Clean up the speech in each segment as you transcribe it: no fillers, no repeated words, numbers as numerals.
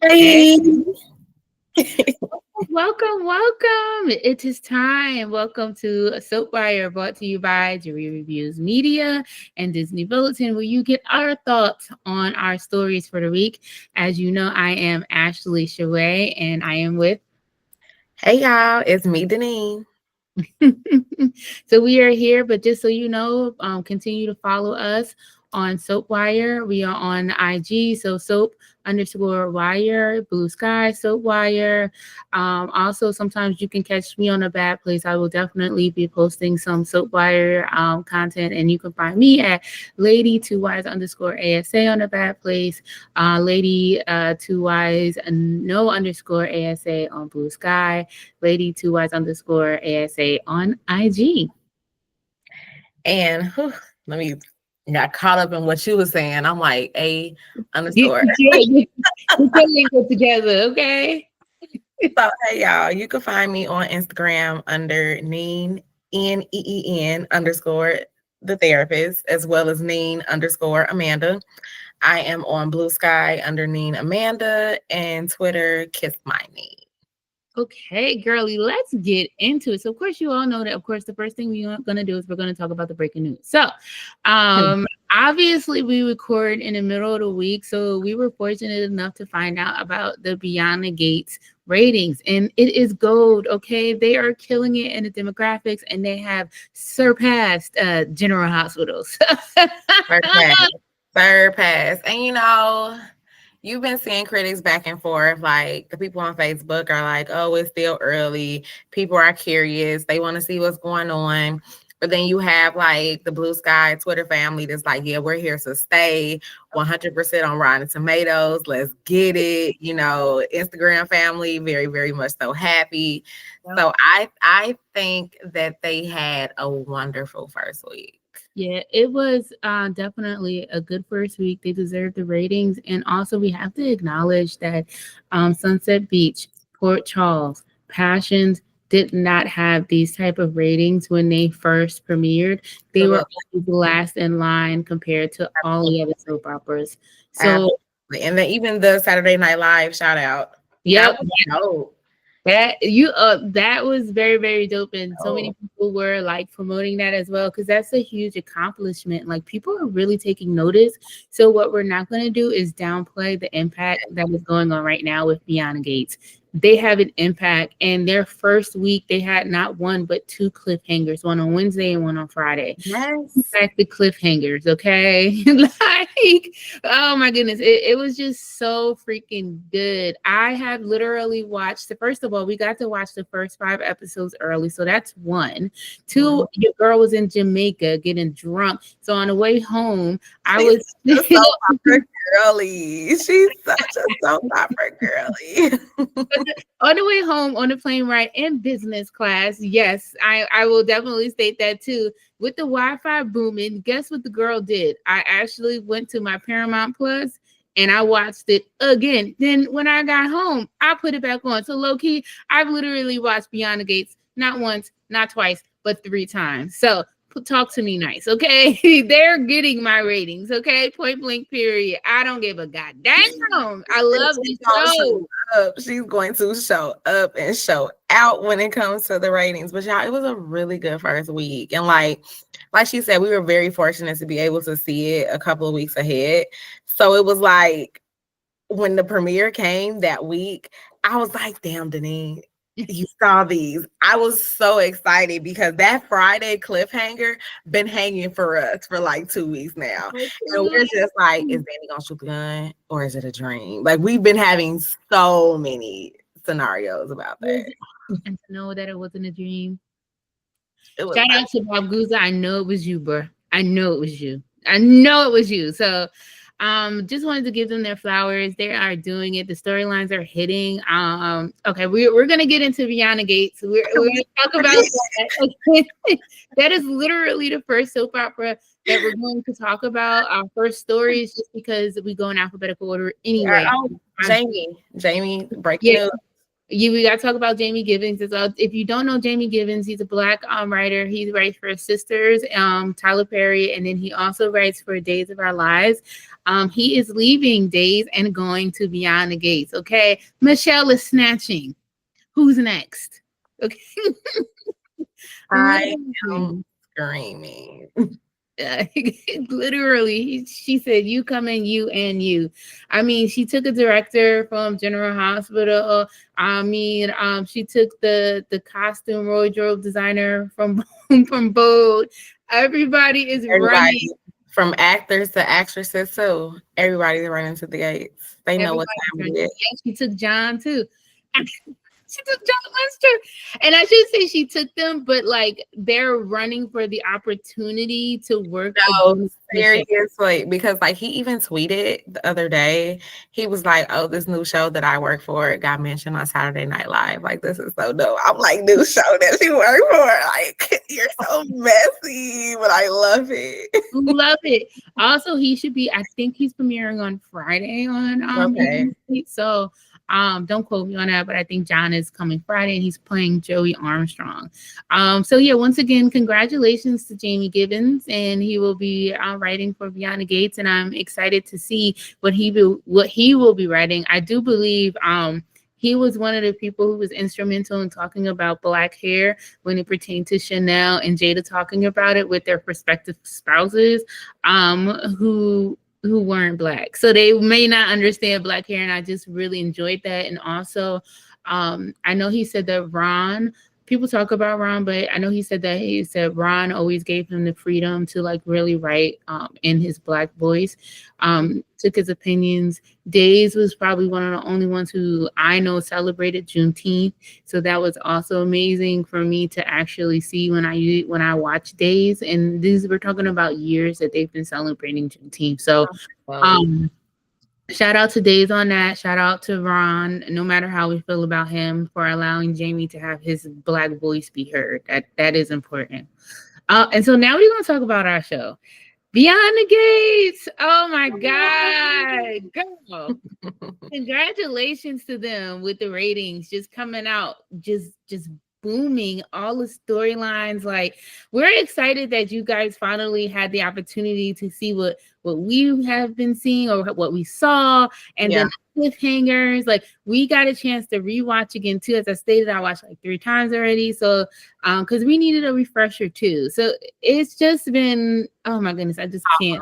Hey, Hey, welcome, welcome. It is time. Welcome to Soapwire, brought to you by Jury Reviews Media and Disney Bulletin, where you get our thoughts on our stories for the week. As you know, I am Ashley Shaway, and I am with. hey y'all, it's me, Deneen. So we are here, but just so you know, continue to follow us on Soapwire. We are on IG, so soap_wire, Blue Sky, Soapwire. Also, sometimes you can catch me on a bad place. I will definitely be posting some Soapwire content, and you can find me at Lady2Wise_ASA on a bad place, Lady 2Wise no underscore ASA on Blue Sky, Lady2Wise_ASA on IG. And let me got caught up in what you were saying. I'm like A Get, underscore. get, get your lingo together, okay? So hey y'all, you can find me on Instagram under Neen NEEN underscore the therapist, as well as Neen underscore Amanda. I am on Blue Sky under Neen Amanda and Twitter Kiss My Neen. Okay, girly, let's get into it. So, of course, you all know that, of course, the first thing we're going to do is we're going to talk about the breaking news. So, obviously, we record in the middle of the week. So, we were fortunate enough to find out about the Beyond the Gates ratings, and it is gold. Okay, they are killing it in the demographics, and they have surpassed General Hospitals. Surpass. Surpass. And you've been seeing critics back and forth. Like the people on Facebook are like, oh, it's still early. People are curious. They want to see what's going on. But then you have like the Blue Sky Twitter family that's like, yeah, we're here to stay 100% on Rotten Tomatoes. Let's get it. Instagram family, very, very much so happy. So I think that they had a wonderful first week. Yeah, it was definitely a good first week. They deserve the ratings. And also, we have to acknowledge that Sunset Beach, Port Charles, Passions did not have these type of ratings when they first premiered. They were always last in line compared to all the other soap operas. So, Absolutely. And then even the Saturday Night Live shout out. That yep, was dope. that was very, very dope, and so many Oh, people were like promoting that as well, because that's a huge accomplishment. Like, people are really taking notice. So what we're not going to do is downplay the impact that is going on right now with Beyond Gates. They have an impact, and their first week they had not one but two cliffhangers, one on Wednesday and one on Friday. yes. Back the cliffhangers, okay? Like, oh my goodness, it was just so freaking good. I have literally watched the first of all, we got to watch the first 5 episodes early, so that's one. Two, Mhm. your girl was in Jamaica getting drunk, so on the way home, I She's was such a soap opera girly. She's such a soap opera girly. on the way home on the plane ride in business class. Yes, I will definitely state that too. With the Wi-Fi booming, guess what the girl did? I actually went to my Paramount Plus and I watched it again. Then when I got home, I put it back on. So low key, I've literally watched Beyond the Gates not once, not twice, but 3 times. So talk to me nice, okay? They're getting my ratings, okay? Point blank, period. I don't give a goddamn. I And love she's this gonna show. show up. She's going to show up and show out when it comes to the ratings. But y'all, it was a really good first week. And like she said, we were very fortunate to be able to see it a couple of weeks ahead. So it was like when the premiere came that week, I was like, damn, Deneen, you saw these. I was so excited because that Friday cliffhanger been hanging for us for like 2 weeks now. And we're just like, is Danny gonna shoot the gun or is it a dream? Like we've been having so many scenarios about that. And to know that it wasn't a dream. It was Shout like, out to Bob Guza. I know it was you, bro. I know it was you. I know it was you. So just wanted to give them their flowers. They are doing it. The storylines are hitting. Okay, we're gonna get into Beyond the Gates. We're gonna talk about that. That is literally the first soap opera that we're going to talk about. Our first story is just because we go in alphabetical order anyway. oh, Jamie, breaking Yeah, news. We got to talk about Jamie Givens as well. If you don't know Jamie Givens, he's a Black writer. He writes for Sisters, Tyler Perry, and then he also writes for Days of Our Lives. He is leaving Days and going to Beyond the Gates. Okay, Michelle is snatching. Who's next? Okay, I am screaming. literally, she said, "You come in, you and you." I mean, she took a director from General Hospital. I mean, she took the costume wardrobe designer from from Bold. Everybody is running. From actors to actresses too. Everybody's running to the gates. They know what time it is. Yeah, she took John too. She took John Lester. And I should say she took them, but like they're running for the opportunity to work. No, seriously, because like he even tweeted the other day, he was like, "Oh, this new show that I work for got mentioned on Saturday Night Live. Like, this is so dope." I'm like, "New show that you work for? Like, you're so messy, but I love it. Love it." Also, he should be. I think he's premiering on Friday on Okay. So don't quote me on that, but I think John is coming Friday and he's playing Joey Armstrong. So yeah, once again, congratulations to Jamie Givens, and he will be writing for Beyond the Gates, and I'm excited to see what he will be writing. I do believe he was one of the people who was instrumental in talking about Black hair when it pertained to Chanel and Jada talking about it with their prospective spouses who weren't Black. So they may not understand Black hair, and I just really enjoyed that. And also, I know he said that people talk about Ron, but I know he said Ron always gave him the freedom to like really write in his Black voice, took his opinions. Days was probably one of the only ones who I know celebrated Juneteenth. So that was also amazing for me to actually see when I watch Days. And we're talking about years that they've been celebrating Juneteenth. So shout out to Days on that. Shout out to Ron, no matter how we feel about him, for allowing Jamie to have his Black voice be heard. That is important. And so now we're going to talk about our show. Beyond the Gates. Oh my God. Girl. Congratulations to them with the ratings just coming out, just booming, all the storylines. Like, we're excited that you guys finally had the opportunity to see what we have been seeing or what we saw, and then cliffhangers. Like, we got a chance to rewatch again too. As I stated, I watched like 3 times already. So because we needed a refresher too. So it's just been, oh my goodness, I just can't.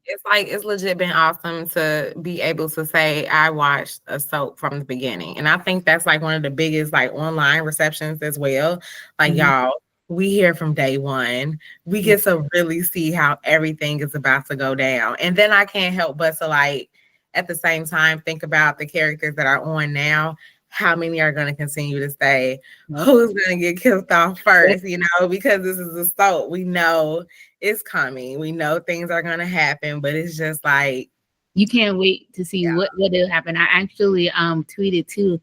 It's legit been awesome to be able to say I watched a soap from the beginning. And I think that's like one of the biggest like online receptions as well. Like, y'all, we hear from day one. We get to really see how everything is about to go down. And then I can't help but to like at the same time think about the characters that are on now. How many are going to continue to stay? Who's going to get killed off first? You know, because this is a soap. We know it's coming. We know things are going to happen, but it's just like, you can't wait to see what will happen. I actually tweeted too.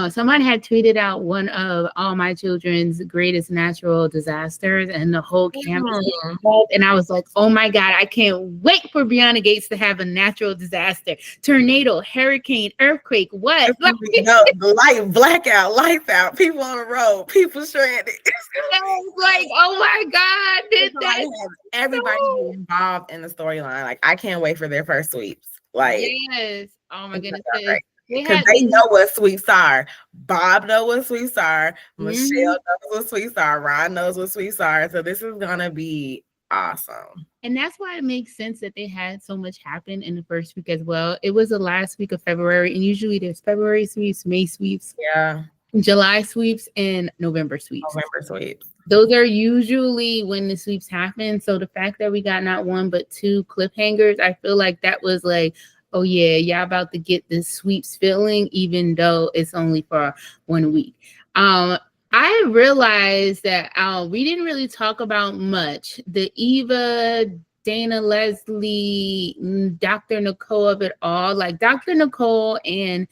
Someone had tweeted out one of All My Children's greatest natural disasters, and the whole campus and I was like, oh my God, I can't wait for Beyond the Gates to have a natural disaster. Tornado, hurricane, earthquake, what? The light, blackout, lights out, people on the road, people stranded. Like, oh my God, did that? Everybody be involved in the storyline. Like, I can't wait for their first sweeps. Like, yes. Oh my goodness. Because they know what sweeps are. Bob knows what sweeps are. Michelle knows what sweeps are. Ron knows what sweeps are. So this is gonna be awesome. And that's why it makes sense that they had so much happen in the first week as well. It was the last week of February, and usually there's February sweeps, May sweeps, July sweeps, and November sweeps. Those are usually when the sweeps happen. So the fact that we got not 1 but 2 cliffhangers, I feel like that was like, oh yeah, y'all about to get this sweeps feeling, even though it's only for 1 week. I realized that we didn't really talk about much. The Eva, Dana Leslie, Dr. Nicole of it all. Like, Dr. Nicole and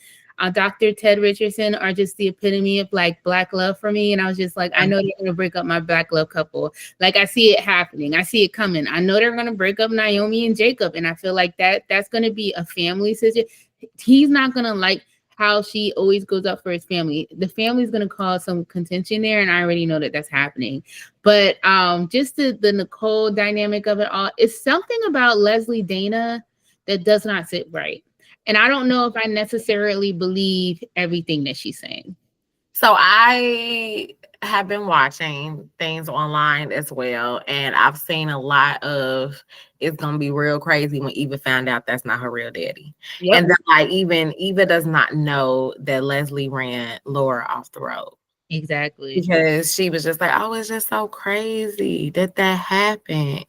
Dr. Ted Richardson are just the epitome of like Black love for me. And I was just like, I know they're going to break up my Black love couple. Like, I see it happening. I see it coming. I know they're going to break up Naomi and Jacob. And I feel like that's going to be a family situation. He's not going to like how she always goes up for his family. The family's going to cause some contention there, and I already know that that's happening. But just the Nicole dynamic of it all, it's something about Leslie Dana that does not sit right. And I don't know if I necessarily believe everything that she's saying. So I have been watching things online as well, and I've seen a lot of it's gonna be real crazy when Eva found out that's not her real daddy. Yep. And then like even Eva does not know that Leslie ran Laura off the road. Exactly. Because she was just like, oh, it's just so crazy that happened,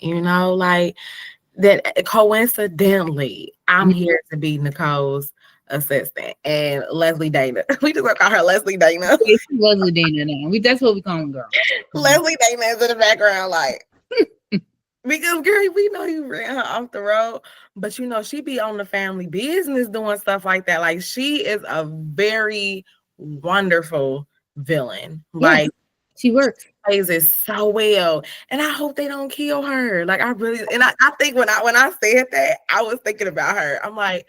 like that coincidentally, I'm here to be Nicole's assistant and Leslie Dana. We just gonna call her Leslie Dana. It's Leslie Dana now. That's what we call him, girl. Leslie Dana is in the background, like because girl, we know you ran her off the road, but she be on the family business doing stuff like that. Like she is a very wonderful villain. Like she works. Plays it so well, and I hope they don't kill her. Like I really, and I think when I said that, I was thinking about her. I'm like,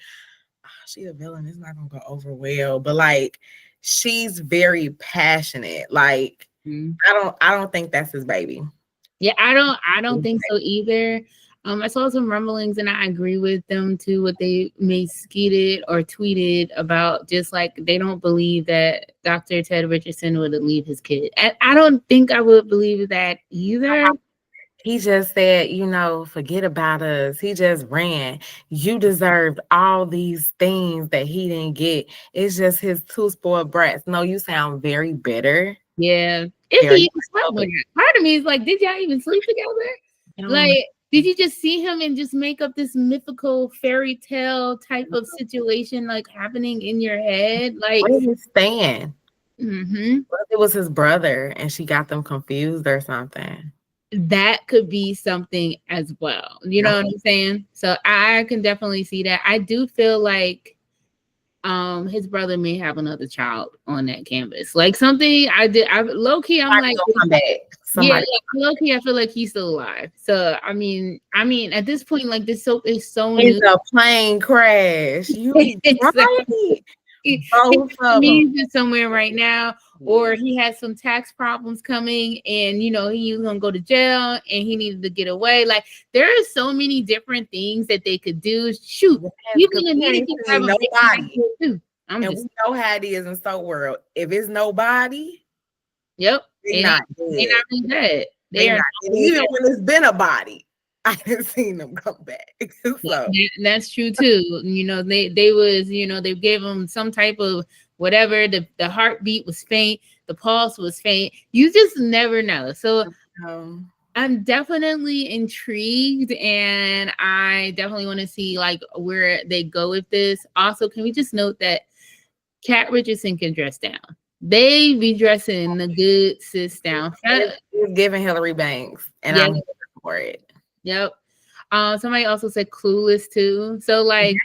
oh, she's a villain. It's not gonna go over well, but like, she's very passionate. Like I don't think that's his baby. Yeah, I don't think so either. I saw some rumblings, and I agree with them too. What they may skeeted or tweeted about, just like they don't believe that Dr. Ted Richardson would leave his kid. I don't think I would believe that either. He just said, forget about us. He just ran. You deserved all these things that he didn't get. It's just his two spoiled brats. No, you sound very bitter. Yeah. If he even slept with her. Part of me is like, did y'all even sleep together? Like, did you just see him and just make up this mythical fairy tale type of situation like happening in your head? Like, where did he stand? Mm-hmm. It was his brother and she got them confused or something. That could be something as well. You know what I'm saying? So I can definitely see that. I do feel like his brother may have another child on that canvas. Like something I low key, I'm like, yeah, low key, I feel like he's still alive. So I mean, at this point, like this soap is so it's new. A plane crash. You right. He's somewhere right now, or he has some tax problems coming, and he was gonna go to jail, and he needed to get away. Like there are so many different things that they could do. Shoot, you can immediately have nobody too. And we know how it is in Soap World. If it's nobody, yep, they're not dead. They are not. Even when it's been a body, I haven't seen them come back. So that's true too. They was, they gave them some type of whatever. The heartbeat was faint, the pulse was faint. You just never know. So I'm definitely intrigued, and I definitely want to see like where they go with this. Also, can we just note that Kat Richardson can dress down? They be dressing the good sis down. It's giving Hillary Banks, and I'm here for it. Yep. Somebody also said Clueless too. So like,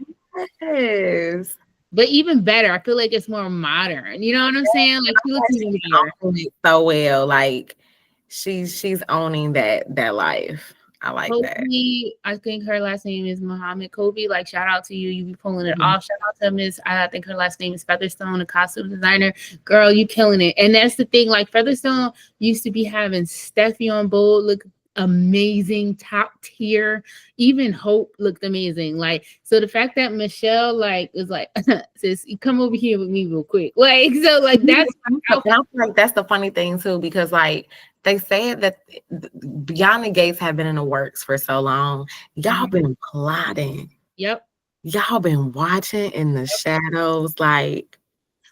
yes. But even better, I feel like it's more modern. You know what I'm saying? Like she looks even better. So well, like she's owning that life. I like that. I think her last name is Muhammad Kobe. Like shout out to you. You be pulling it off. Shout out to Miss. I think her last name is Featherstone, a costume designer. Girl, you killing it. And that's the thing. Like Featherstone used to be having Steffi on bold look amazing, top tier. Even Hope looked amazing. Like so, the fact that Michelle like was like, sis, you come over here with me real quick. Like so, like that's like that's the funny thing too, because like they said that Beyond the Gates have been in the works for so long. Y'all been plotting. Yep. Y'all been watching in the shadows. Like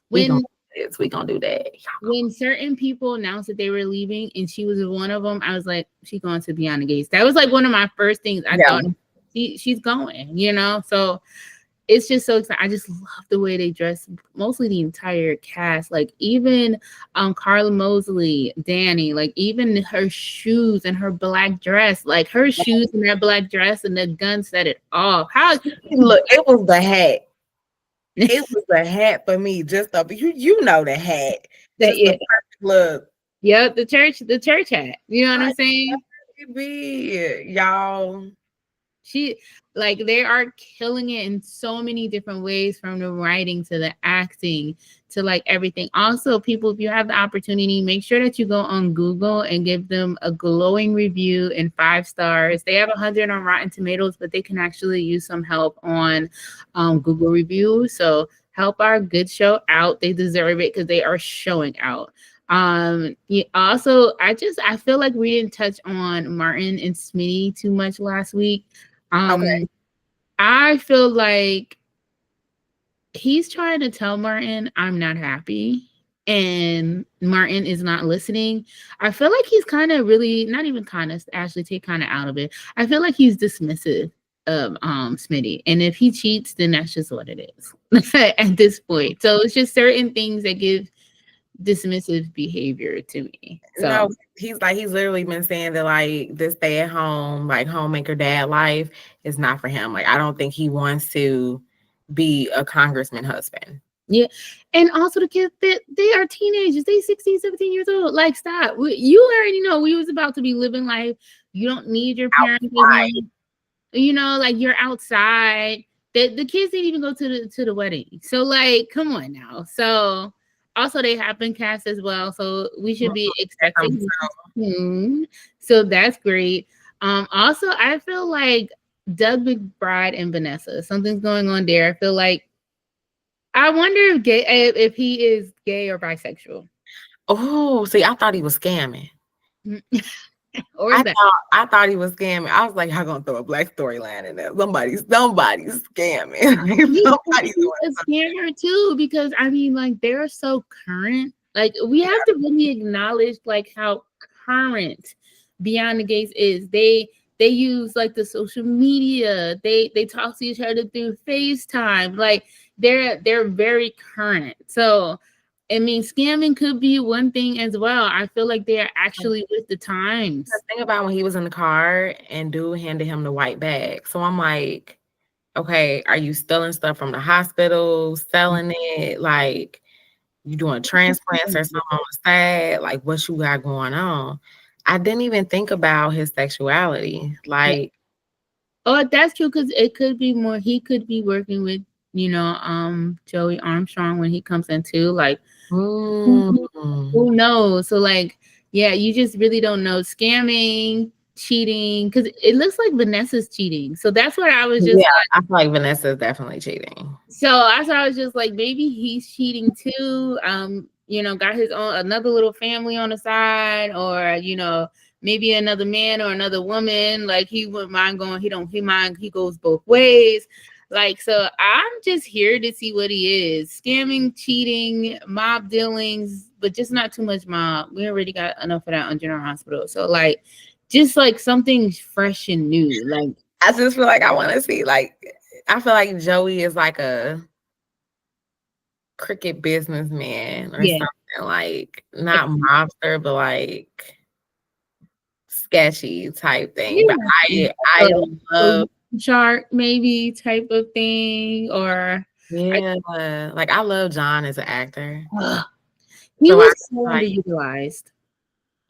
we gonna do that. When certain people announced that they were leaving and she was one of them, I was like, she's going to Beyond the Gates. That was like one of my first things. I thought she's going, so it's just so exciting. I just love the way they dress, mostly the entire cast. Like even Carla Mosley, Danny, like even her shoes and her black dress, like her shoes and that black dress and the gun set it off. Look, it was the hat. It was the hat for me. Just you know the hat. Just the perfect look. Yeah, the church hat. You know what I'm saying? Y'all. She like they are killing it in so many different ways, from the writing to the acting to like everything. Also, people, if you have the opportunity, make sure that you go on Google and give them a glowing review and 5 stars. They have 100 on Rotten Tomatoes, but they can actually use some help on Google reviews. So help our good show out. They deserve it because they are showing out. Yeah, also, I feel like we didn't touch on Martin and Smitty too much last week. Okay. I feel like he's trying to tell Martin, I'm not happy. And Martin is not listening. I feel like he's kind of really, not even kind of, Ashley, take kind of out of it. I feel like he's dismissive of Smitty. And if he cheats, then that's just what it is at this point. So it's just certain things that give dismissive behavior to me. So No, he's literally been saying that like this stay at home, like homemaker dad life is not for him. Like I don't think he wants to be a congressman husband. yeah. And also the kids, they are teenagers. They 16, 17 years old. Like, stop. You already know we was about to be living life. You don't need your parents as Outside. much. You know, like you're outside. The kids didn't even go to the wedding. So like, come on now. So also they have been cast as well. So we should be expecting soon. So that's great. Also I feel like Doug McBride and Vanessa, something's going on there. I feel like I wonder if he is gay or bisexual. Oh, see, I thought he was scamming. Or is that I thought he was scamming. I was like, how gonna throw a black storyline in there? Somebody's scamming. Somebody's doing a scammer too? Because I mean, like they're so current. Like we have to really acknowledge like how current Beyond the Gates is. They use like the social media. They talk to each other through FaceTime. Like they're very current. So I mean, scamming could be one thing as well. I feel like they're actually with the times. Think about when he was in the car and dude handed him the white bag. So I'm like, okay, are you stealing stuff from the hospital, selling it? Like you doing transplants or something on the side? Like what you got going on? I didn't even think about his sexuality. Like, oh, that's true, because it could be more. He could be working with, Joey Armstrong when he comes in too. Like, who knows? So, like, yeah, you just really don't know. Scamming, cheating, because it looks like Vanessa's cheating. So that's what I was just. Yeah, I feel like Vanessa's definitely cheating. So that's why I was just like, maybe he's cheating too. Got his own another little family on the side, or maybe another man or another woman. Like he wouldn't mind going. He mind. He goes both ways. Like, so I'm just here to see what he is. Scamming, cheating, mob dealings, but just not too much mob. We already got enough of that on General Hospital. So like, just like something fresh and new. Like, I just feel like I want to see, like, I feel like Joey is like a cricket businessman or something, like not mobster, but like sketchy type thing. But I love shark maybe type of thing, or like I love John as an actor. He was so underutilized.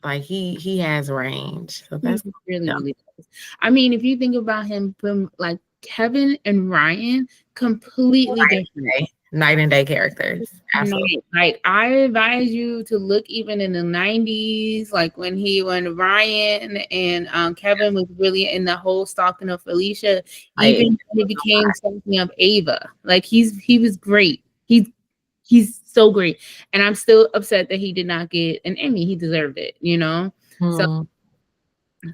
Like he has range, so that's really does. I mean, if you think about him from like Kevin and Ryan, completely different. Night and day characters. Absolutely. Like I advise you to look even in the 90s, like when Ryan and Kevin was really in the whole stalking of Felicia, even when he became stalking of Ava. Like he was great. He's so great. And I'm still upset that he did not get an Emmy. He deserved it, So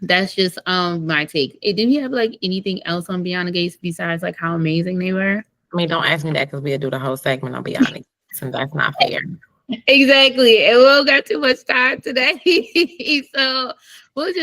that's just my take. Do you have like anything else on Beyond the Gates besides like how amazing they were? I mean, don't ask me that because we'll do the whole segment on Beyond the Gates, and that's not fair. Exactly. And we won't got too much time today. So we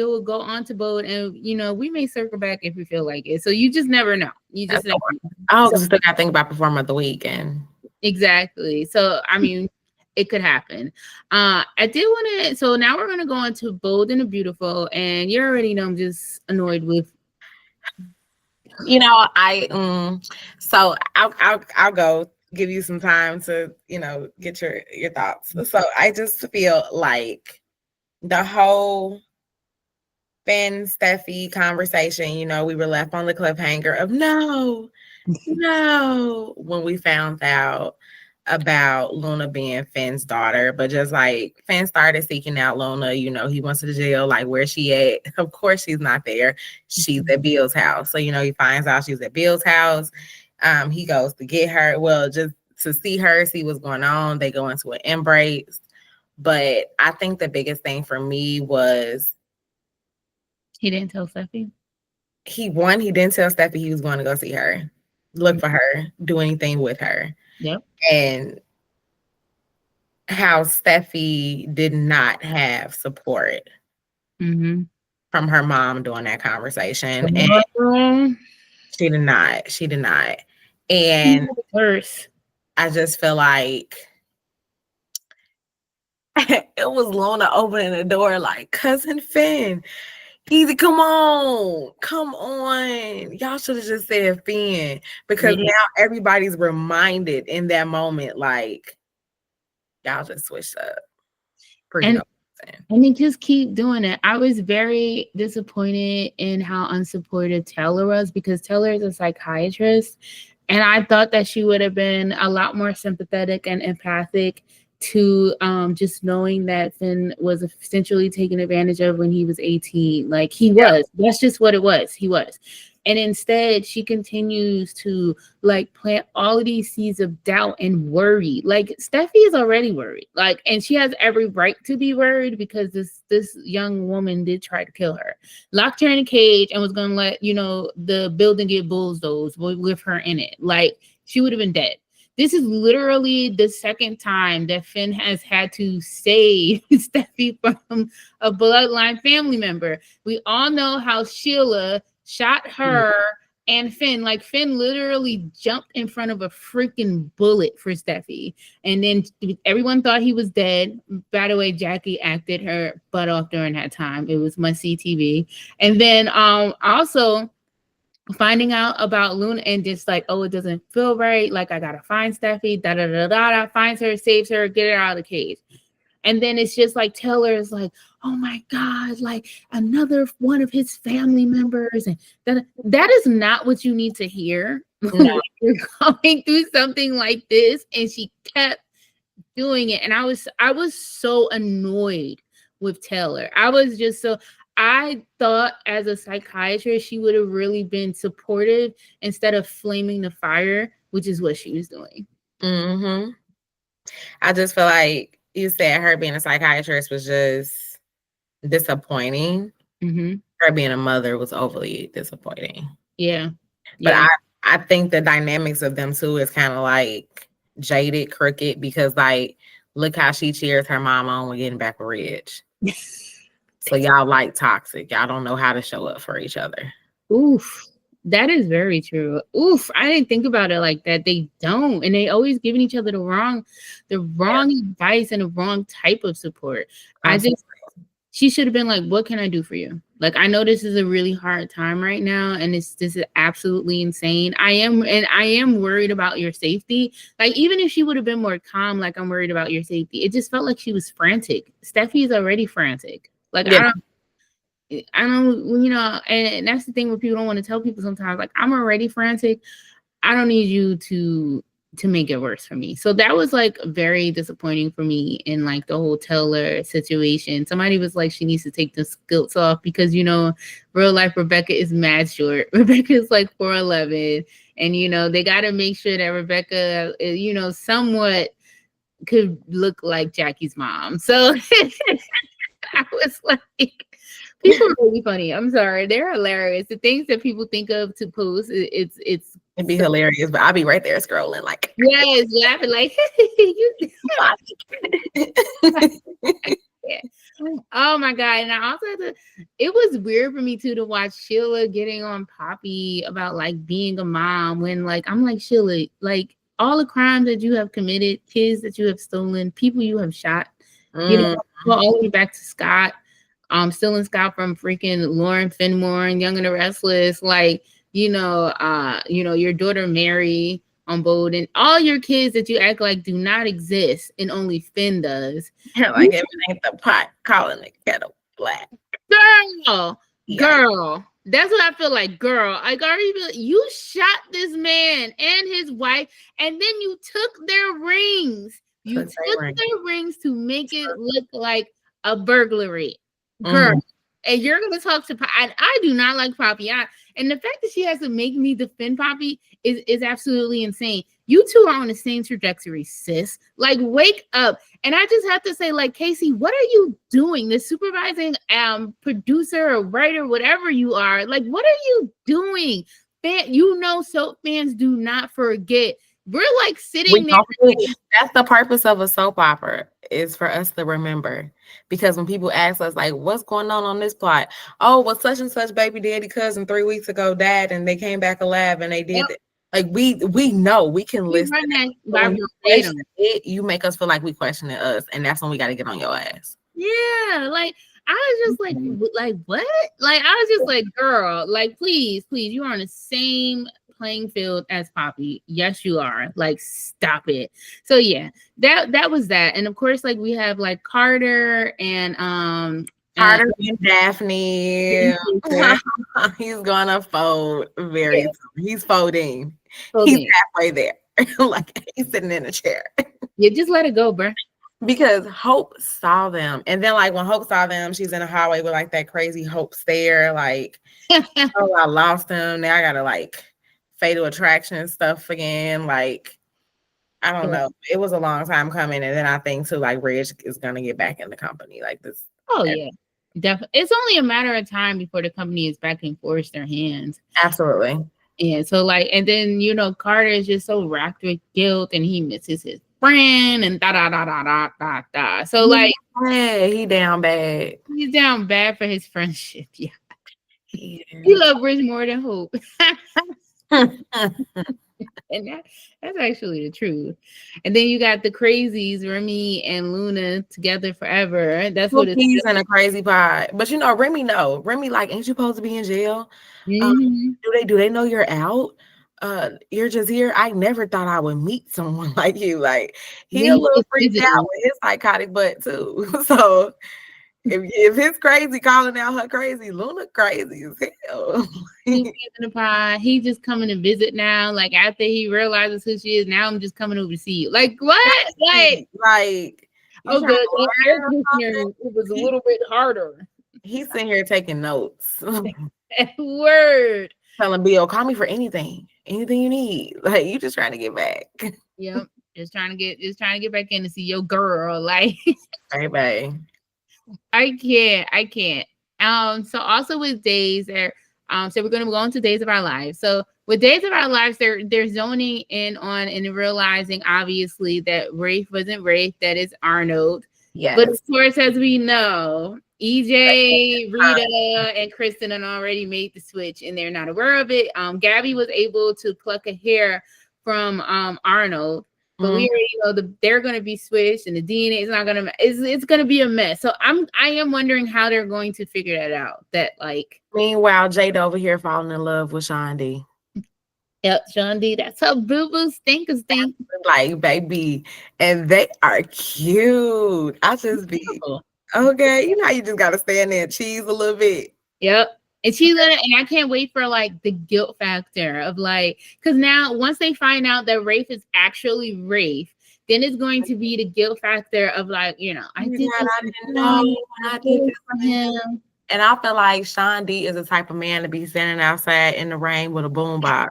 will go on to Bold, and we may circle back if we feel like it. So you just never know. You just never know. Oh, because still got to think about Performer of the Week. And exactly. So I mean, it could happen. I did want to. So now we're gonna go on to Bold and the Beautiful, and you already know I'm just annoyed with. So I'll go give you some time to get your thoughts. So I just feel like the whole Finn, Steffi conversation, we were left on the cliffhanger of no, when we found out about Luna being Finn's daughter. But just like Finn started seeking out Luna, he went to the jail, like, where's she at? Of course she's not there. She's at Bill's house. So, he finds out she's at Bill's house. He goes to get her, well, just to see her, see what's going on. They go into an embrace. But I think the biggest thing for me was he didn't tell Steffi. He didn't tell Steffi he was going to go see her, look for her, do anything with her. Yep. And how Steffi did not have support from her mom during that conversation. And she did not. And worse. I just feel like it was Luna opening the door like, Cousin Finn, easy, come on. Y'all should have just said Finn, because now everybody's reminded in that moment, like, y'all just switched up. And they just keep doing it. I was very disappointed in how unsupportive Taylor was, because Taylor is a psychiatrist, and I thought that she would have been a lot more sympathetic and empathic to just knowing that Finn was essentially taken advantage of when he was 18. Like, he was. That's just what it was. He was. And instead, she continues to like plant all of these seeds of doubt and worry. Like, Steffi is already worried. Like, and she has every right to be worried, because this young woman did try to kill her, locked her in a cage, and was going to let the building get bulldozed with her in it. Like, she would have been dead. This is literally the second time that Finn has had to save Steffi from a bloodline family member. We all know how Sheila shot her and Finn. Like, Finn literally jumped in front of a freaking bullet for Steffi. And then everyone thought he was dead. By the way, Jackie acted her butt off during that time. It was must-see TV. And then also finding out about Luna and just like, oh, it doesn't feel right. Like, I gotta find Steffi, finds her, saves her, get her out of the cage. And then it's just like Taylor is like, oh my God, like another one of his family members. And that is not what you need to hear. No. You're going through something like this. And she kept doing it. And I was so annoyed with Taylor. I thought as a psychiatrist, she would have really been supportive instead of flaming the fire, which is what she was doing. I just feel like you said her being a psychiatrist was just disappointing. Her being a mother was overly disappointing. Yeah. But I think the dynamics of them two is kind of like jaded, crooked, because like, look how she cheers her mom on when getting back with Ridge. So y'all like toxic. Y'all don't know how to show up for each other. Oof. That is very true. Oof. I didn't think about it like that. They don't. And they always giving each other the wrong advice and the wrong type of support. She should have been like, what can I do for you? Like, I know this is a really hard time right now, and this is absolutely insane. I am worried about your safety. Like, even if she would have been more calm, like, I'm worried about your safety, it just felt like she was frantic. Steffi's already frantic. Like, I don't, and that's the thing where people don't want to tell people sometimes, like, I'm already frantic. I don't need you to make it worse for me. So that was like very disappointing for me in like the whole Taylor situation. Somebody was like, she needs to take the skirts off because, real life Rebecca is mad short. Rebecca is like 4'11", and, they got to make sure that Rebecca, somewhat could look like Jackie's mom. So I was like, people are really funny. I'm sorry. They're hilarious. The things that people think of to post, it'd be hilarious, but I'll be right there scrolling like, yes, laughing like, yeah. Oh my God. And I also it was weird for me too to watch Sheila getting on Poppy about like being a mom when like, I'm like, Sheila, like all the crimes that you have committed, kids that you have stolen, people you have shot, all the way back to Scott, stealing Scott from freaking Lauren Finmore and Young and the Restless, like, your daughter Mary on board, and all your kids that you act like do not exist and only Finn does. You're like, it ain't the pot calling the kettle black. Girl, Girl, that's what I feel like. Girl, like, you shot this man and his wife, and then you took their rings. You took their rings to make it look like a burglary. Girl, and you're gonna talk to I do not like Poppy. And the fact that she has to make me defend Poppy is absolutely insane. You two are on the same trajectory, sis. Like, wake up. And I just have to say, like, Casey, what are you doing? The supervising producer or writer, whatever you are, like, what are you doing? Soap fans do not forget. We're like sitting there. That's the purpose of a soap opera, is for us to remember. Because when people ask us, like, what's going on this plot? Oh, well, such and such baby daddy cousin 3 weeks ago died and they came back alive and they did it. Like, we know we can listen. You make us feel like we questioning us, and that's when we got to get on your ass. Yeah, like, I was just like what? Like, I was just like, girl, like, please, you are on the same playing field as Poppy. Yes, you are. Like, stop it. So yeah, that was that. And of course, like, we have like Carter and and Daphne. He's gonna fold he's folding. He's halfway there. Like, he's sitting in a chair. Yeah, just let it go, bro. Because Hope saw them. And then, like, when Hope saw them, she's in a hallway with like that crazy Hope stare, like, oh, I lost him. Now I gotta like fatal attraction stuff again. Like, I don't know. It was a long time coming. And then I think too, like, Reg is gonna get back in the company like this. Oh yeah. Definitely. It's only a matter of time before the company is back and forth their hands. Absolutely. Yeah. So, like, and then, Carter is just so racked with guilt and he misses his friend and da. So, like, he down bad. He's down bad for his friendship. Yeah. He loves Rich more than Hope. And that's actually the truth. And then you got the crazies, Remy and Luna, together forever. That's what it's in a crazy pod. But Remy like, ain't you supposed to be in jail? Do they know you're out? You're just here. I never thought I would meet someone like you. Like, he a little freaked out with his psychotic butt too. So if his crazy calling out her crazy, Luna crazy as hell. He just coming to visit now. Like, after he realizes who she is, now I'm just coming over to see you. Like, what? Like oh, good. It was a little bit harder. He's sitting here taking notes. Word. Telling Bill, call me for anything you need. Like, you just trying to get back. Yep. Just trying to get back in to see your girl. Like, baby. I can't. So also with Days there, so we're gonna go into Days of Our Lives. So with Days of Our Lives, they're zoning in on and realizing obviously that Rafe wasn't Rafe, that is Arnold. Yes. But of course, as we know, EJ, Rita, and Kristen had already made the switch and they're not aware of it. Gabby was able to pluck a hair from Arnold. But we already know they're going to be switched, and the DNA is not going to. It's going to be a mess. So I am wondering how they're going to figure that out. That, like, meanwhile, Jada over here falling in love with Sean D. Yep, Sean D. That's her boo boo stink. Like, baby, and they are cute. I just be okay. How you just got to stand there and cheese a little bit. Yep. And I can't wait for like the guilt factor of like, because now once they find out that Rafe is actually Rafe, then it's going to be the guilt factor of like, I didn't know I did this for him. And I feel like Sean D is the type of man to be standing outside in the rain with a boombox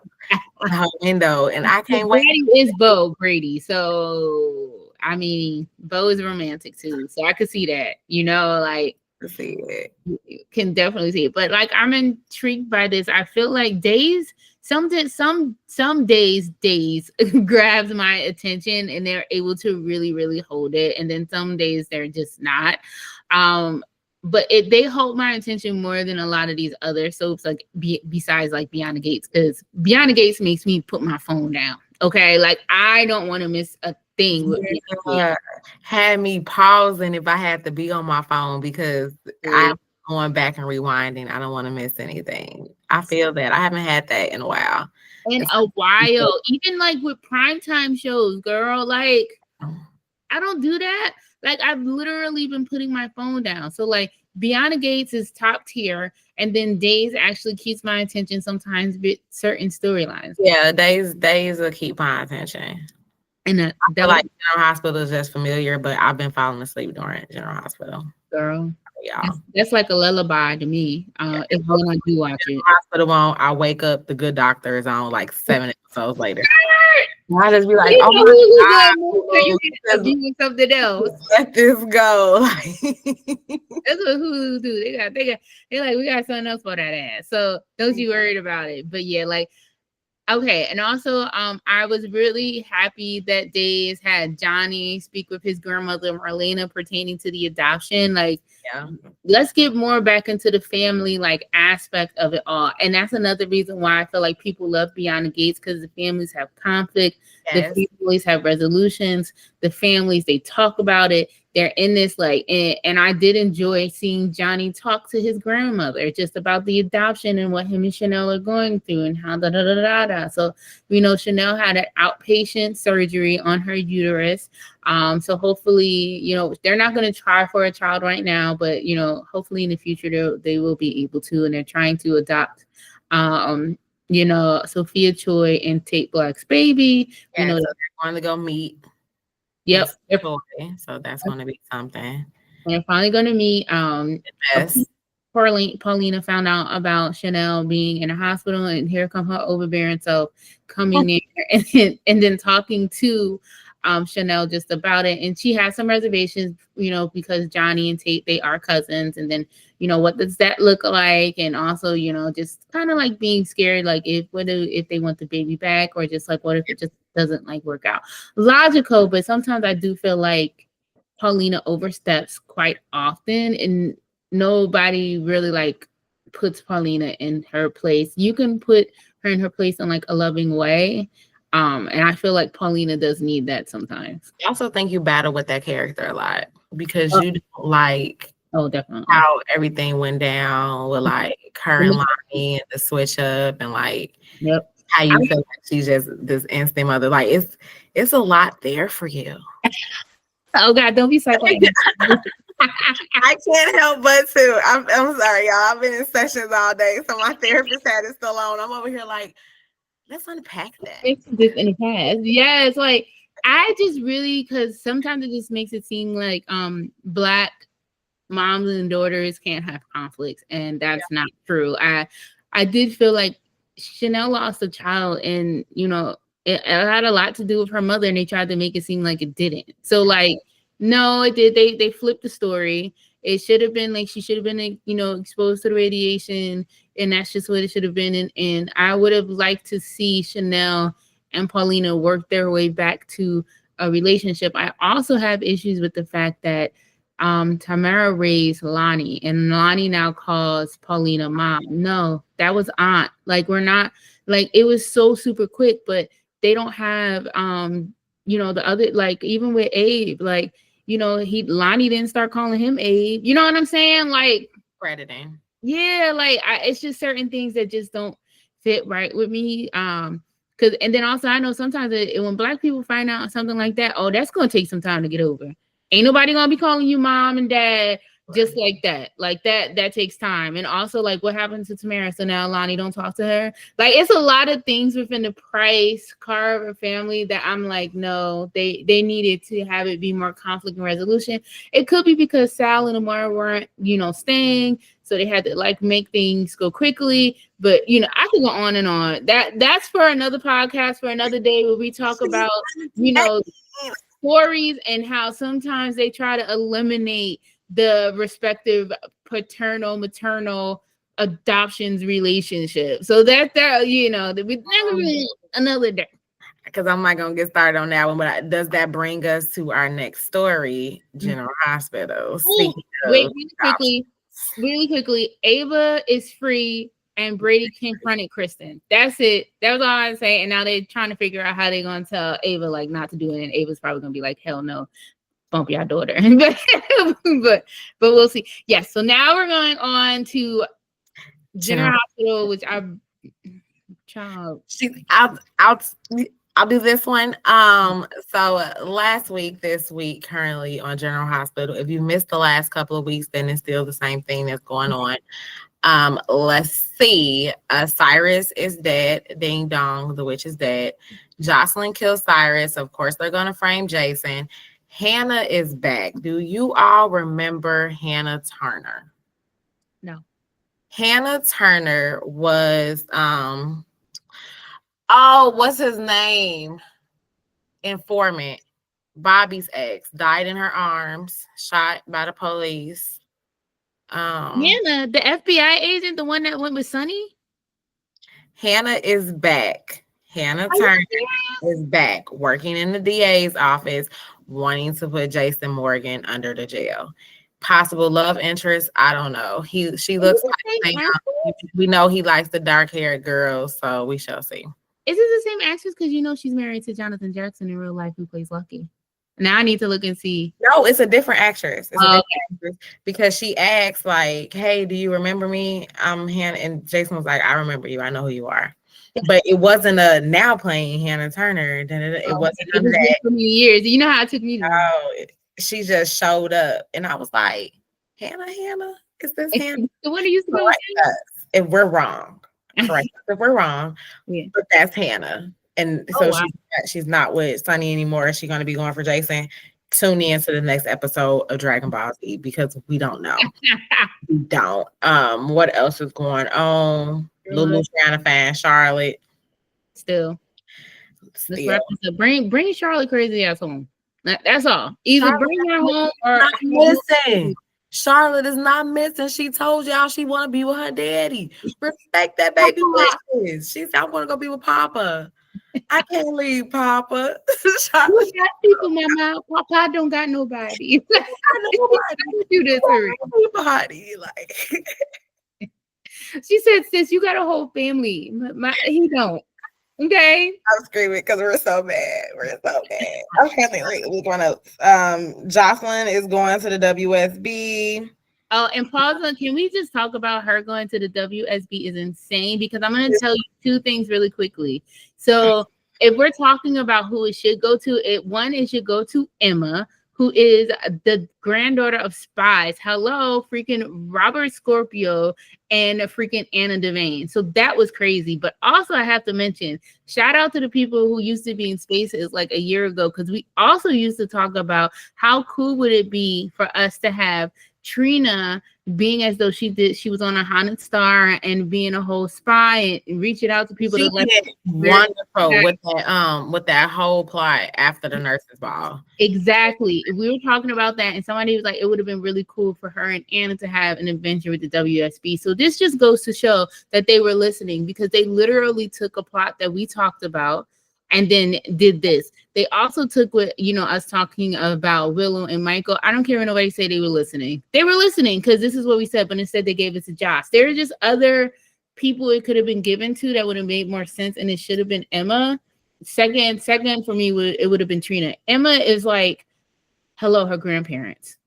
on her window, and I can't wait. Grady is Bo Grady, so I mean, Bo is romantic too, so I could see that, like. To see it. You can definitely see it, but like, I'm intrigued by this. I feel like Days, some days grabs my attention and they're able to really, really hold it, and then some days they're just not. But they hold my attention more than a lot of these other soaps, like besides like Beyond the Gates, because Beyond the Gates makes me put my phone down. Okay, like, I don't want to miss a thing with had me pausing if I had to be on my phone, because I'm going back and rewinding. I don't want to miss anything. I feel that I haven't had that in a while. Even like with primetime shows, girl, like, I don't do that. Like, I've literally been putting my phone down. So like Beyond Gates is top tier, and then Days actually keeps my attention sometimes with certain storylines. Yeah, days will keep my attention. And I feel like General Hospital is just familiar, but I've been falling asleep during General Hospital. girl, Y'all. that's like a lullaby to me. If when I do watch it. Hospital on, I wake up, The Good Doctor is on like 7 episodes later. I just be like, oh my God, doing something else. Let this go. That's what Hulu do. They like, we got something else for that ass. So don't you worried about it. But yeah, like, okay. And also, I was really happy that Days had Johnny speak with his grandmother Marlena pertaining to the adoption. Like, yeah. Let's get more back into the family like aspect of it all. And that's another reason why I feel like people love Beyond the Gates, because the families have conflict, yes. The families have resolutions, the families, they talk about it. They're in this like, and I did enjoy seeing Johnny talk to his grandmother just about the adoption and what him and Chanel are going through and how da. So we know Chanel had an outpatient surgery on her uterus. So hopefully, you know, they're not going to try for a child right now, but you know, hopefully in the future they will be able to, and they're trying to adopt you know, Sophia Choi and Tate Black's baby. Yeah, you know, so they're going to go meet. Yep. So that's going to be something. They're finally going to meet. Yes. Paulina found out about Chanel being in a hospital, and here come her overbearing self coming in and then talking to Chanel just about it. And she has some reservations, you know, because Johnny and Tate, they are cousins. And then, you know, what does that look like? And also, you know, just kind of like being scared, like if they want the baby back, or just like, what if it just doesn't like work out? Logical, but sometimes I do feel like Paulina oversteps quite often, and nobody really like puts Paulina in her place. You can put her in her place in like a loving way. And I feel like Paulina does need that sometimes. I also think you battle with that character a lot because you don't like definitely how everything went down with like her and Lonnie and the switch up, and like how you feel like she's just this instant mother. Like it's a lot there for you. Oh God, don't be psychotic. I can't help but to. I'm sorry, y'all. I've been in sessions all day, so my therapist had it still on. I'm over here like, let's unpack that. It's this in the past. Yeah, it's like I just really, because sometimes it just makes it seem like Black moms and daughters can't have conflicts, and that's not true. I did feel like Chanel lost a child, and you know, it had a lot to do with her mother, and they tried to make it seem like it didn't. So like, no, it did. They flipped the story. It should have been like she should have been, you know, exposed to the radiation, and that's just what it should have been. And I would have liked to see Chanel and Paulina work their way back to a relationship. I also have issues with the fact that Tamara raised Lonnie, and Lonnie now calls Paulina mom. No, that was aunt. Like, we're not, like, it was so super quick, but they don't have you know, the other, like, even with Abe, like, you know, Lonnie didn't start calling him Abe. You know what I'm saying? Like, crediting. Yeah, like it's just certain things that just don't fit right with me. Cause and then also I know sometimes when Black people find out something like that, oh, that's gonna take some time to get over. Ain't nobody gonna be calling you mom and dad just like that. Like that takes time. And also, like, what happened to Tamara? So now Lonnie don't talk to her. Like, it's a lot of things within the Price Carver family that I'm like, no, they needed to have it be more conflict and resolution. It could be because Sal and Amara weren't, you know, staying, so they had to like make things go quickly. But you know, I could go on and on. That's for another podcast for another day, where we talk about, you know, stories and how sometimes they try to eliminate the respective paternal maternal adoptions relationship. So that you know, that we never really another day, because I'm not gonna get started on that one. But does that bring us to our next story, General Hospital? Wait, really quickly, Ava is free and Brady confronted Kristen. That's it. That was all I was saying. And now they're trying to figure out how they're gonna tell Ava like not to do it, and Ava's probably gonna be like, hell no, bump your daughter. but we'll see. Yes. So now we're going on to General Hospital, which child. I'll do this one. So last week, this week, currently on General Hospital. If you missed the last couple of weeks, then it's still the same thing that's going on. Let's see. Cyrus is dead. Ding dong, the witch is dead. Jocelyn kills Cyrus. Of course, they're gonna frame Jason. Hannah is back. Do you all remember Hannah Turner? No. Hannah Turner was oh, what's his name? Informant. Bobby's ex died in her arms, shot by the police. Hannah, the FBI agent, the one that went with Sonny? Hannah is back. Hannah Turner is back working in the DA's office, wanting to put Jason Morgan under the jail. Possible love interest, I don't know. She looks like Sam. We know he likes the dark-haired girls, so we shall see. Is it the same actress? Because you know she's married to Jonathan Jackson in real life, who plays Lucky. Now I need to look and see. No, it's a different actress. It's a different actress because she asks like, "Hey, do you remember me? I'm Hannah." And Jason was like, "I remember you. I know who you are." But it wasn't a now playing Hannah Turner. It wasn't it was that. For many years. You know how it took me to she just showed up, and I was like, Hannah, is this Hannah? The one who used to go with us if we're wrong. Correct us if we're wrong. Yeah. But that's Hannah. And so she's not with Sonny anymore. She's going to be going for Jason. Tune in to the next episode of Dragon Ball Z because we don't know. We don't. What else is going on? Lulu's trying to find Charlotte. Still. Bring Charlotte crazy ass home. That's all. Either Charlotte bring her home or listen. Charlotte is not missing. She told y'all she want to be with her daddy. Respect that baby wishes. She said, I want to go be with Papa. I can't leave Papa. Charlotte got people, Mama. Papa don't got nobody. Do this, nobody. Like she said, sis, you got a whole family. He don't. Okay. I'm screaming because we're so bad. Okay, we're going to Jocelyn is going to the WSB. Oh, and pause. Can we just talk about her going to the WSB is insane because I'm going to tell you two things really quickly. So if we're talking about who it should go to, it should go to Emma, who is the granddaughter of spies. Hello, freaking Robert Scorpio and freaking Anna Devane. So that was crazy. But also I have to mention, shout out to the people who used to be in Spaces like a year ago, because we also used to talk about how cool would it be for us to have Trina being as though she was on a haunted star and being a whole spy and reaching out to people. Wonderful with that whole plot after the nurses' ball. Exactly. We were talking about that, and somebody was like, it would have been really cool for her and Anna to have an adventure with the WSB. So this just goes to show that they were listening, because they literally took a plot that we talked about and then did this. They also took what, us talking about Willow and Michael. I don't care when nobody say they were listening. They were listening because this is what we said, but instead they gave it to Josh. There are just other people it could have been given to that would have made more sense, and it should have been Emma. Second for me, it would have been Trina. Emma is like, hello, her grandparents.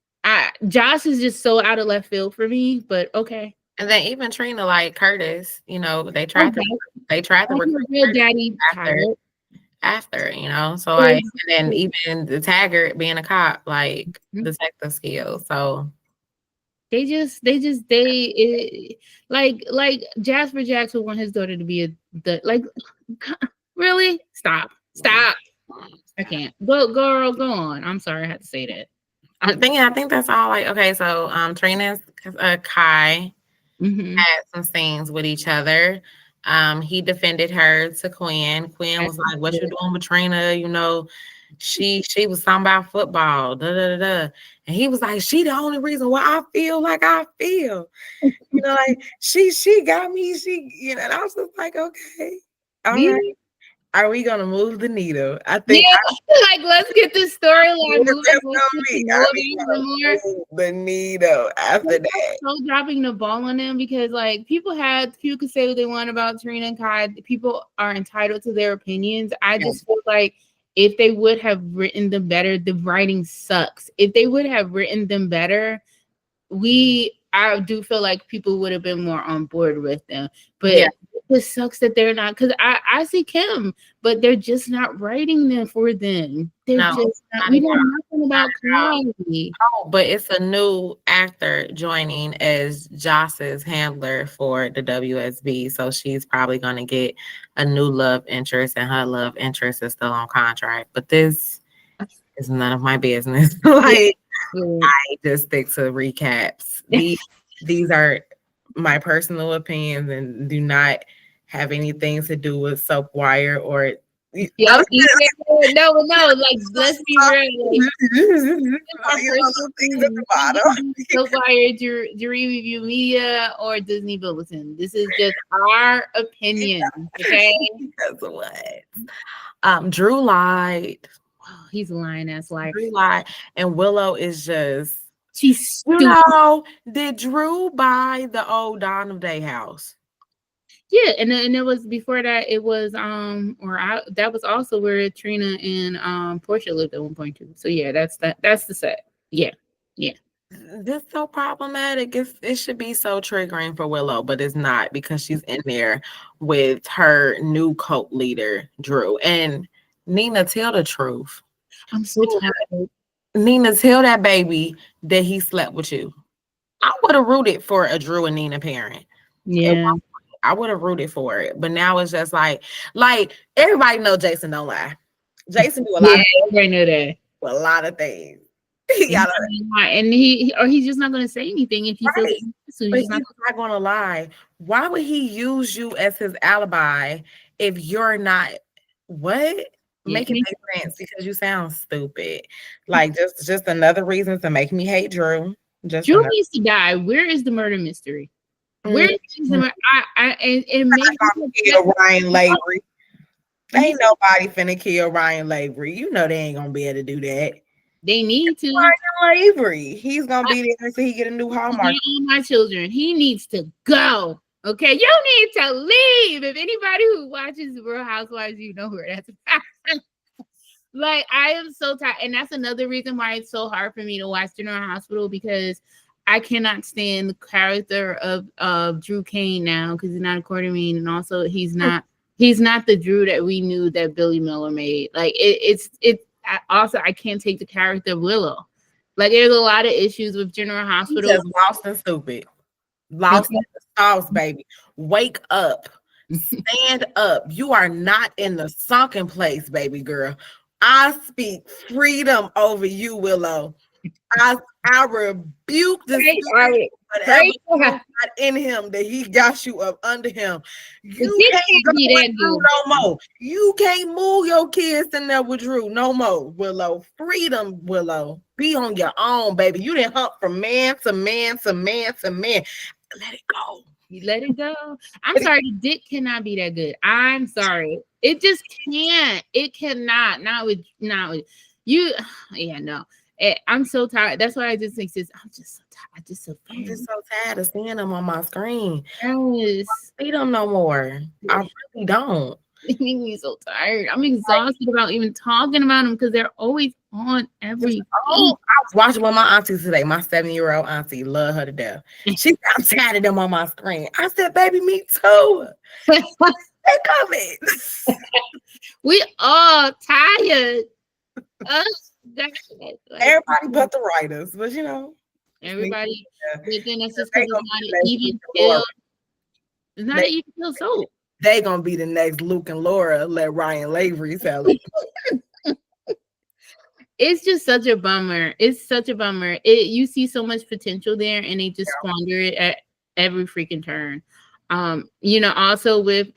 Josh is just so out of left field for me, but okay. And then even Trina, like Curtis, they tried to recruit real daddy after, so like, and then even the Taggart being a cop, like detective skills. So like Jasper Jackson want his daughter to be really stop. I can't. Go on. I'm sorry I had to say that. I think that's all. Like, okay, so Trina's Kai had some scenes with each other. He defended her to Quinn. Quinn was like, "What you doing with Trina? She was talking about football, and he was like, she the only reason why I feel like I feel, like she got me, and I was just like, okay, all right. Are we gonna move the needle? I think let's get this storyline moving. The needle after that. So dropping the ball on them, because people could say what they want about Trina and Kai. People are entitled to their opinions. I just feel like if they would have written them better, the writing sucks. If they would have written them better, I do feel like people would have been more on board with them. But It sucks that they're not, because I see Kim, but they're just not writing them for them. They're No, just not. not We at know all. nothing about Kylie. Oh, but it's a new actor joining as Joss's handler for the WSB. So she's probably going to get a new love interest, and her love interest is still on contract. But this is none of my business. Like, I just stick to recaps. These are my personal opinions and do not have anything to do with Soap Wire or. Yep. No, like, let's be real. Like, our personal things at the bottom. Soap Wire, Jury Review Media, or Disney Bulletin. This is just our opinion. Okay. That's what. Drew lied. Oh, he's a lying ass liar. Drew lied, and Willow is just. She's stupid. You know, did Drew buy the old Dawn of Day house? Yeah, and it was before that. It was that was also where Trina and Portia lived at one point too. So yeah, that's the set. Yeah. This so problematic. It should be so triggering for Willow, but it's not, because she's in there with her new cult leader, Drew. And Nina, tell the truth. I'm so tired. Nina, tell that baby that he slept with you. I would have rooted for a Drew and Nina parent. Yeah. I would have rooted for it, but now it's just like everybody know Jason don't lie. Jason do a lot. Everybody know that. A lot of things. And he's just not going to say anything if he feels. So he's not going to lie. Why would he use you as his alibi if you're not? What? Make it make sense, because you sound stupid. Like, just another reason to make me hate Drew. Drew needs to die. Where is the murder mystery? Where is the murder? It makes me kill Ryan Lavery. Ain't nobody finna kill Ryan Lavery. You know they ain't gonna be able to do that. They need to. Ryan Lavery. He's gonna be there until he get a new Hallmark. All my children. He needs to go. Okay, you need to leave. If anybody who watches Real Housewives, you know where that's about. Like, I am so tired, and that's another reason why it's so hard for me to watch General Hospital, because I cannot stand the character of Drew Kane now, because he's not a Quartermain, and also he's not the Drew that we knew that Billy Miller made. Like, I can't take the character of Willow. Like, there's a lot of issues with General Hospital. Just lost and stupid. Lost in the sauce, baby. Wake up. Stand up. You are not in the sunken place, baby girl. I speak freedom over you, Willow. I rebuke the spirit, whatever got in him, that he got you up under him. You can't go with Drew no more. You can't move your kids in there with Drew no more, Willow. Freedom, Willow. Be on your own, baby. You didn't hump from man to man to man to man. Let it go. You let it go. I'm sorry, the dick cannot be that good. I'm sorry. It just can't. It cannot. Not with you. Yeah, no. I'm so tired. That's why I just think this. I'm just so tired. I'm just so tired of seeing them on my screen. Yes. I don't see them no more. I really don't. It makes me so tired. I'm exhausted about even talking about them, because they're always on every. I was watching with my auntie today. My 7-year-old auntie, love her to death. She got tired of them on my screen. I said, "Baby, me too." They coming. We all tired. Everybody but the writers, but you know, everybody. But then that's just because it's not an even kill. It's not an even kill soap. They gonna be the next Luke and Laura. Let Ryan Lavery sell it. It's just such a bummer. It's such a bummer. You see so much potential there, and they just squander it at every freaking turn. Also with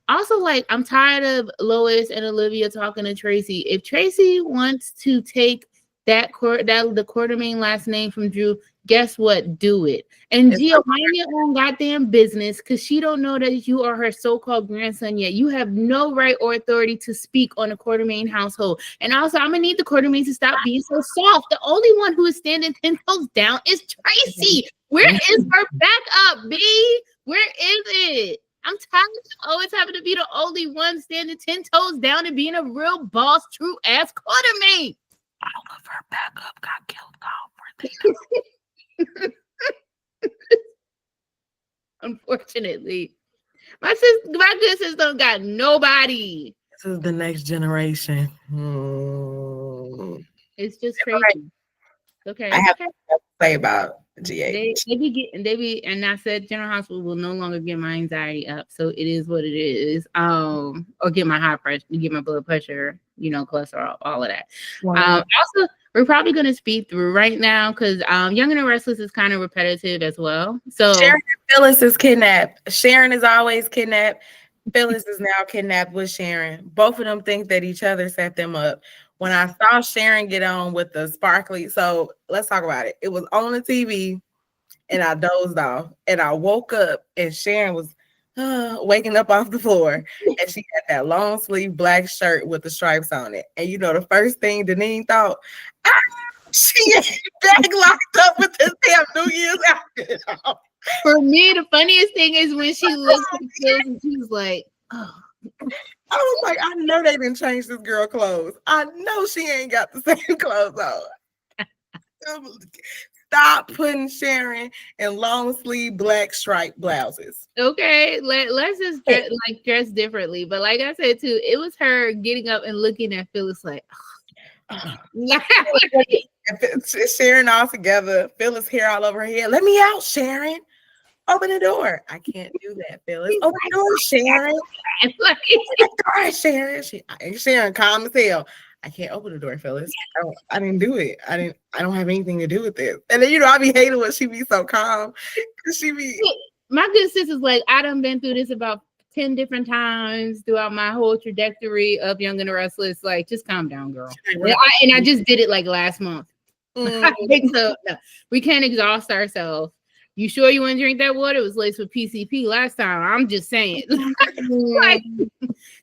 also, like, I'm tired of Lois and Olivia talking to Tracy. If Tracy wants to take the Quartermain last name from Drew, guess what? Do it. And Gia, mind your own goddamn business, because she don't know that you are her so-called grandson yet. You have no right or authority to speak on a Quartermain household. And also, I'm gonna need the Quartermains to stop being so soft. The only one who is standing 10 toes down is Tracy. Where is her backup, B? Where is it? I'm tired of always having to be the only one standing 10 toes down and being a real boss, true ass Quartermain. All of her backup got killed off. Unfortunately. My good sister don't got nobody. This is the next generation. It's just It's crazy. okay. Okay, I it's have okay. to say about They GH. they be getting they be and I said General Hospital will no longer get my anxiety up, so it is what it is. Or get my high pressure, get my blood pressure, cholesterol, all of that. Wow. Also, we're probably gonna speed through right now because Young and the Restless is kind of repetitive as well. So Sharon and Phyllis is kidnapped. Sharon is always kidnapped. Phyllis is now kidnapped with Sharon. Both of them think that each other set them up. When I saw Sharon get on with the sparkly, so let's talk about it. It was on the TV and I dozed off and I woke up and Sharon was waking up off the floor and she had that long sleeve black shirt with the stripes on it. And the first thing Deneen thought, ah, she is back locked up with this damn New Year's outfit on. for me, the funniest thing is when she looked at Phil and she was like, "Oh." I was like, I know they didn't change this girl clothes. I know she ain't got the same clothes on. Stop putting Sharon in long sleeve black striped blouses. Okay, let's just dress differently. But like I said too, it was her getting up and looking at Phyllis like, Sharon all together, Phyllis hair all over her head. Let me out, Sharon. Open the door. I can't do that, Phyllis. Open the door, Sharon. Open the door, Sharon. Sharon calm as hell. I can't open the door, Phyllis. I didn't do it. I don't have anything to do with this. And then I be hating when she be so calm. She be my good sister's like, I done been through this about 10 different times throughout my whole trajectory of Young and the Restless. Like, just calm down, girl. And I just did it like last month. So no, we can't exhaust ourselves. You sure you want to drink that water? It was laced with PCP last time. I'm just saying.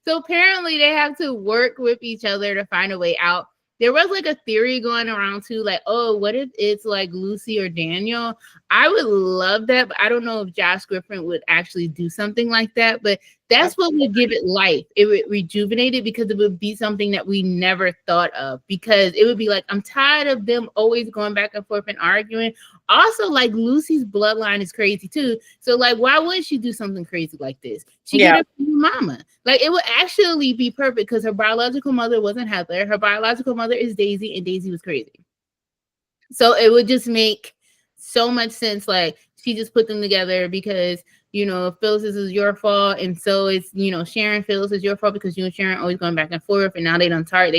So apparently they have to work with each other to find a way out. There was like a theory going around too, like, oh, what if it's like Lucy or Daniel? I would love that, but I don't know if Josh Griffin would actually do something like that. But that's what would give it life. It would rejuvenate it because it would be something that we never thought of. Because it would be like, I'm tired of them always going back and forth and arguing. Also, like Lucy's bloodline is crazy too. So, like, why wouldn't she do something crazy like this? She get her mama. Like, it would actually be perfect because her biological mother wasn't Heather. Her biological mother is Daisy, and Daisy was crazy. So it would just make so much sense. Like, she just put them together because, Phyllis is your fault. And so it's, Sharon, Phyllis is your fault because you and Sharon always going back and forth. And now they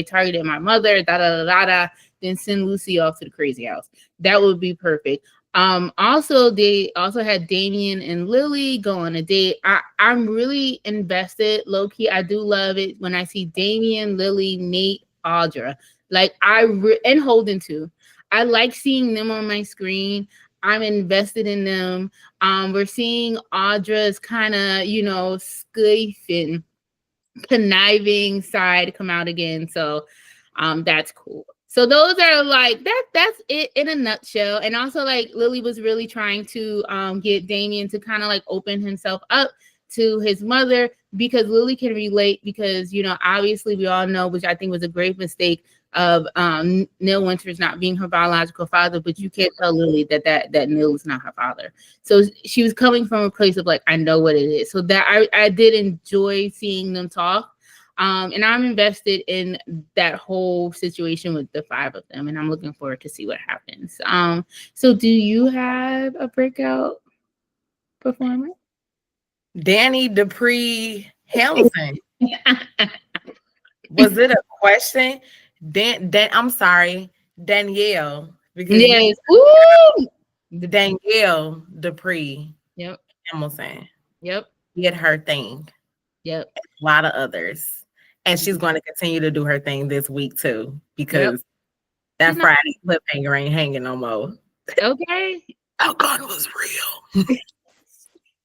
targeted my mother, then send Lucy off to the crazy house. That would be perfect. Also, they also had Damien and Lily go on a date. I'm really invested, low key. I do love it when I see Damien, Lily, Nate, Audra. Like, and Holden too. I like seeing them on my screen. I'm invested in them. We're seeing Audra's kind of, skiff and conniving side come out again. So that's cool. So those are like that's it in a nutshell. And also, like, Lily was really trying to get Damien to kind of like open himself up to his mother because Lily can relate because, obviously we all know, which I think was a great mistake of Neil Winters not being her biological father, but you can't tell Lily that Neil is not her father. So she was coming from a place of like, I know what it is. So that I did enjoy seeing them talk. And I'm invested in that whole situation with the 5 of them, and I'm looking forward to see what happens. So do you have a breakout performer? Danny Dupree Hamilton. Was it a question? I'm sorry, Danielle. Because yes. Danielle Dupree Yep. Hamilton. Yep. Did her thing. Yep. A lot of others. And she's going to continue to do her thing this week too, because that Friday cliffhanger ain't hanging no more. Okay. Our gun was real.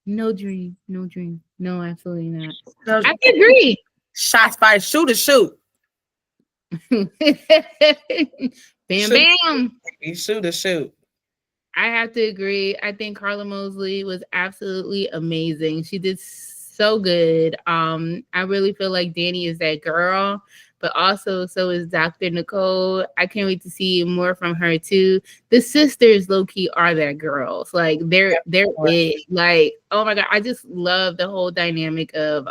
No dream. No, absolutely not. No, I agree. Shots fired. Shoot. Bam, bam. Shoot. I have to agree. I think Carla Mosley was absolutely amazing. She did so good. I really feel like Danny is that girl, but also so is Dr. Nicole. I can't wait to see more from her too. The sisters low key are their girls. Like they're it. Like, oh my god, I just love the whole dynamic of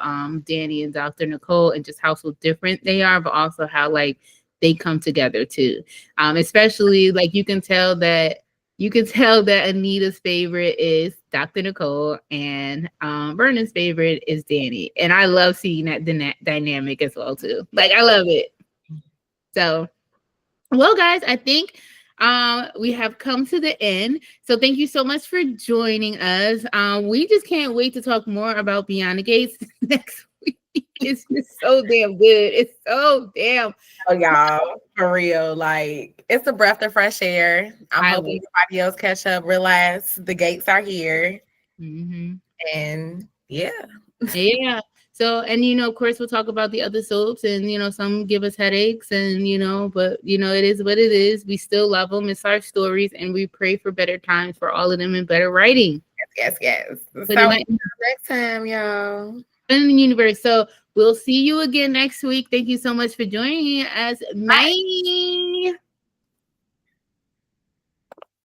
Danny and Dr. Nicole and just how so different they are, but also how like they come together too. Especially like you can tell that Anita's favorite is Dr. Nicole and Vernon's favorite is Danny. And I love seeing that dynamic as well too. Like I love it. So, well, guys, I think we have come to the end. So thank you so much for joining us. We just can't wait to talk more about Beyond the Gates next week. It's just so damn good. It's so damn. Oh, y'all, for real. Like, it's a breath of fresh air. I'm hoping everybody else catch up, realize the gates are here. Mm-hmm. And yeah. Yeah. So, and of course, we'll talk about the other soaps, and some give us headaches, and but it is what it is. We still love them. It's our stories, and we pray for better times for all of them and better writing. Yes. But so next time, y'all. In the universe. So we'll see you again next week. Thank you so much for joining us. Bye.